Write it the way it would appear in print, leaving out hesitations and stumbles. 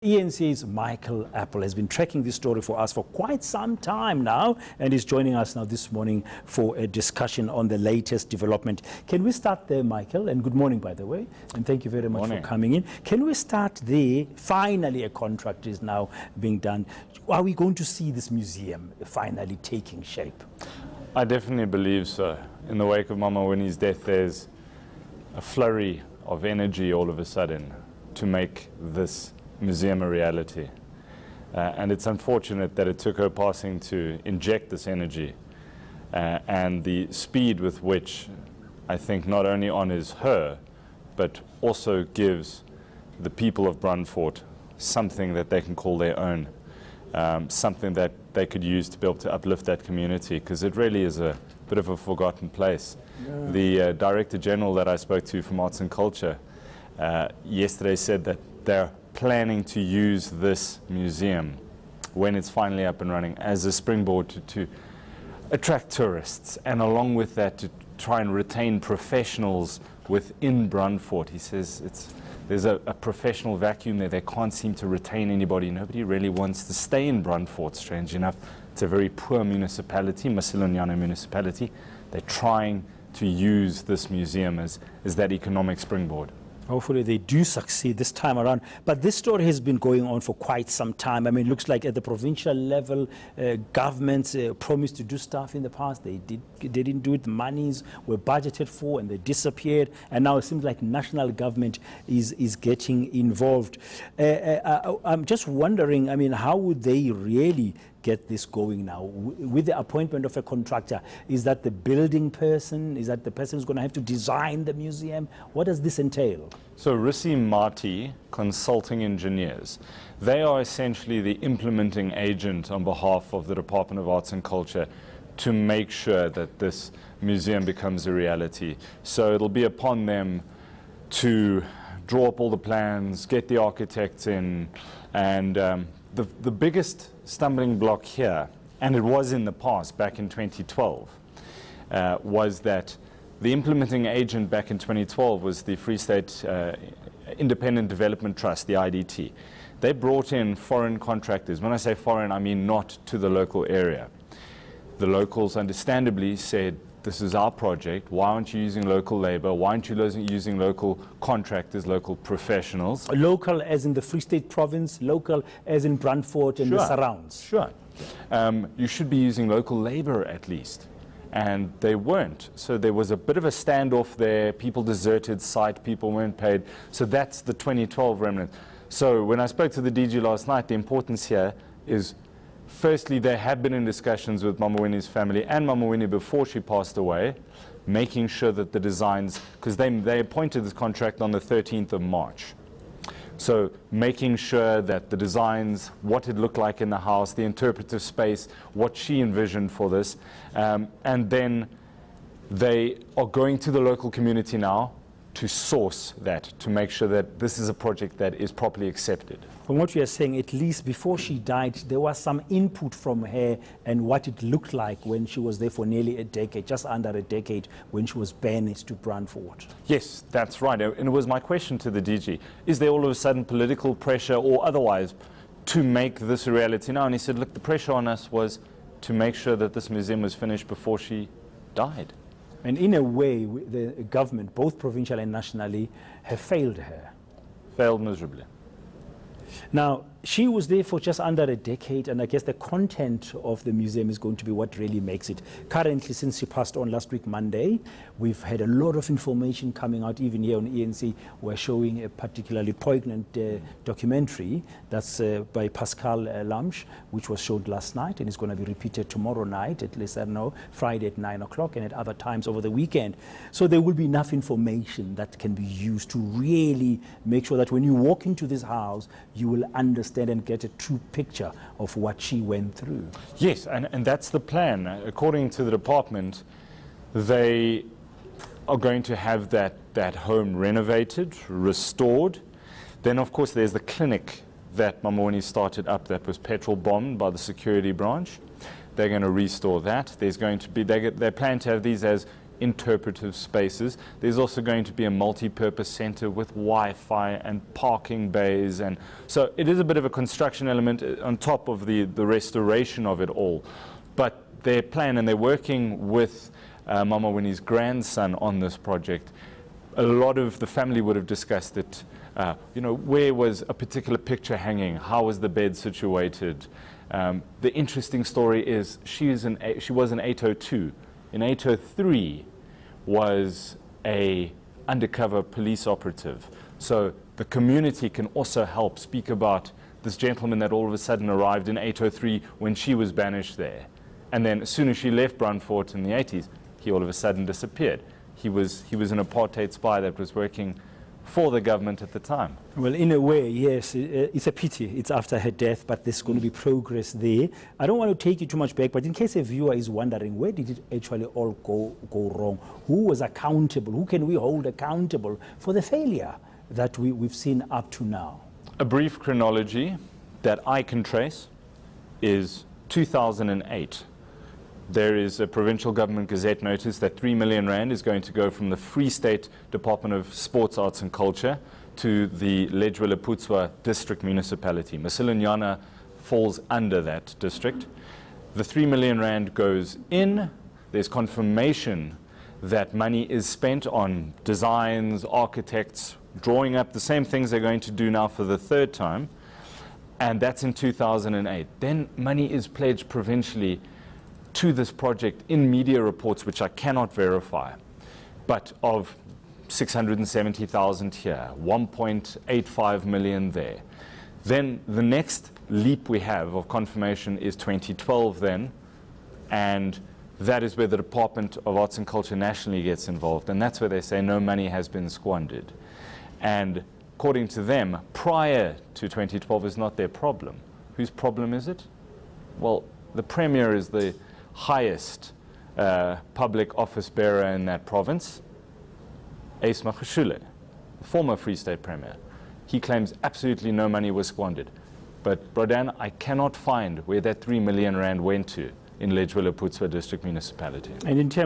eNCA's Michael Appel has been tracking this story for us for quite some time now, and is joining us now this morning for a discussion on the latest development. Can we start there, Michael? And good morning, by the way, and thank you very much for coming in. Can we start there? Finally, a contract is now being done. Are we going to see this museum finally taking shape? I definitely believe so. In the wake of Mama Winnie's death, there's a flurry of energy all of a sudden to make this museum a reality. And it's unfortunate that it took her passing to inject this energy, and the speed with which I think not only honors her, but also gives the people of Brandfort something that they can call their own, something that they could use to be able to uplift that community, because it really is a bit of a forgotten place. Yeah. The Director General that I spoke to from Arts and Culture yesterday said that they're planning to use this museum, when it's finally up and running, as a springboard to attract tourists, and along with that to try and retain professionals within Brandfort. He says there's a professional vacuum there. They can't seem to retain anybody. Nobody really wants to stay in Brandfort, strange enough. It's a very poor municipality, Madikizela-Mandela municipality. They're trying to use this museum as that economic springboard. Hopefully they do succeed this time around. But this story has been going on for quite some time. I mean, it looks like at the provincial level, governments promised to do stuff in the past. They didn't do it. The monies were budgeted for and they disappeared. And now it seems like national government is getting involved. I'm just wondering, I mean, how would they really get this going now? With the appointment of a contractor, is that the building person? Is that the person who's going to have to design the museum? What does this entail? So Risi Mati Consulting Engineers, they are essentially the implementing agent on behalf of the Department of Arts and Culture to make sure that this museum becomes a reality. So it'll be upon them to draw up all the plans, get the architects in, and the biggest stumbling block here, and it was in the past, back in 2012, was that the implementing agent back in 2012 was the Free State Independent Development Trust, the IDT. They brought in foreign contractors. When I say foreign, I mean not to the local area. The locals understandably said, this is our project, why aren't you using local labor, why aren't you using local contractors, local professionals? Local as in the Free State Province, local as in Brandfort and the surrounds. Sure. You should be using local labor at least. And they weren't. So there was a bit of a standoff there, people deserted site, people weren't paid. So that's the 2012 remnant. So when I spoke to the DG last night, the importance here is, firstly, they have been in discussions with Mama Winnie's family and Mama Winnie before she passed away, making sure that the designs, because they appointed this contract on the 13th of March. So making sure that the designs, what it looked like in the house, the interpretive space, what she envisioned for this, and then they are going to the local community now to source that, to make sure that this is a project that is properly accepted. From what you are saying, at least before she died, there was some input from her and what it looked like when she was there for nearly a decade, just under a decade, when she was banished to Brandfort. Yes, that's right. And it was my question to the DG. Is there all of a sudden political pressure or otherwise to make this a reality now? And he said, look, the pressure on us was to make sure that this museum was finished before she died. And in a way, the government, both provincial and nationally, have failed her. Failed miserably. Now, she was there for just under a decade, and I guess the content of the museum is going to be what really makes it. Currently, since she passed on last week, Monday, we've had a lot of information coming out, even here on eNCA. We're showing a particularly poignant documentary that's by Pascal Lamsch, which was showed last night, and is going to be repeated tomorrow night, at least, I don't know, Friday at 9 o'clock, and at other times over the weekend. So there will be enough information that can be used to really make sure that when you walk into this house, you will understand and get a true picture of what she went through. Yes, and that's the plan. According to the department, they are going to have that home renovated, restored. Then, of course, there's the clinic that Mama Winnie started up that was petrol bombed by the security branch. They're going to restore that. There's going to be, they plan to have these as interpretive spaces. There's also going to be a multi-purpose center with Wi-Fi and parking bays, and so it is a bit of a construction element on top of the restoration of it all. But their plan, and they're working with Mama Winnie's grandson on this project. A lot of the family would have discussed it. You know, where was a particular picture hanging? How was the bed situated? The interesting story is she was in 802. In 803 was a undercover police operative. So the community can also help speak about this gentleman that all of a sudden arrived in 803 when she was banished there. And then as soon as she left Brandfort in the 80s, he all of a sudden disappeared. He was an apartheid spy that was working for the government at the time. Well, in a way, yes, it's a pity. It's after her death, but there's going to be progress there. I don't want to take you too much back, but in case a viewer is wondering, where did it actually all go wrong? Who was accountable? Who can we hold accountable for the failure that we've seen up to now? A brief chronology that I can trace is 2008. There is a provincial government gazette notice that 3 million rand is going to go from the Free State Department of Sports, Arts and Culture to the Lejwe-Leputswa district municipality. Masilenyana falls under that district. The 3 million rand goes in. There's confirmation that money is spent on designs, architects, drawing up the same things they're going to do now for the third time. And that's in 2008. Then money is pledged provincially to this project in media reports, which I cannot verify, but of 670,000 here, 1.85 million there. Then the next leap we have of confirmation is 2012 then, and that is where the Department of Arts and Culture nationally gets involved, and that's where they say no money has been squandered. And according to them, prior to 2012 is not their problem. Whose problem is it? Well, the Premier is the highest public office bearer in that province, Ace Magashule, the former Free State Premier. He claims absolutely no money was squandered. But Brodan, I cannot find where that 3 million rand went to in Lejwe-Leputswa district municipality. And in terms